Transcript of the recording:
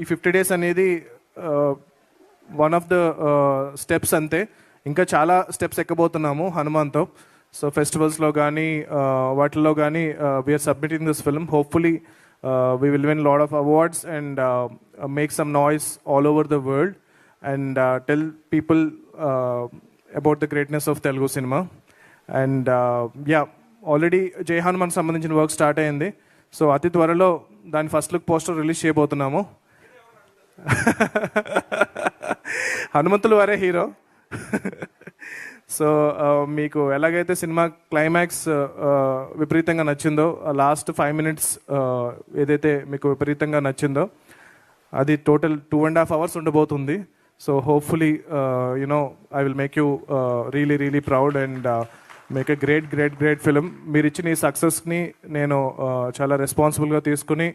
ఈ 50 days అనేది one of the steps అంతే. ఇంకా చాలా స్టెప్స్ ఎక్కబోతున్నాము హనుమాన్తో. సో ఫెస్టివల్స్లో కానీ వాటిల్లో కానీ we're submitting this film. Hopefully we will win a lot of awards and make some noise all over the world and tell people about the greatness of Telugu cinema. And yeah, already Jai Hanuman సంబంధించిన work start అయింది. So అతి త్వరలో దాని first look poster release చేయబోతున్నాము. హనుమంతులు వారే hero. So మీకు ఎలాగైతే cinema climax విపరీతంగా నచ్చిందో, లాస్ట్ 5 minutes ఏదైతే మీకు విపరీతంగా నచ్చిందో అది టోటల్ 2.5 hours ఉండబోతుంది. So hopefully I will make you really proud and make a great film. మీరు ఇచ్చిన ఈ సక్సెస్ని నేను చాలా రెస్పాన్సిబుల్గా తీసుకుని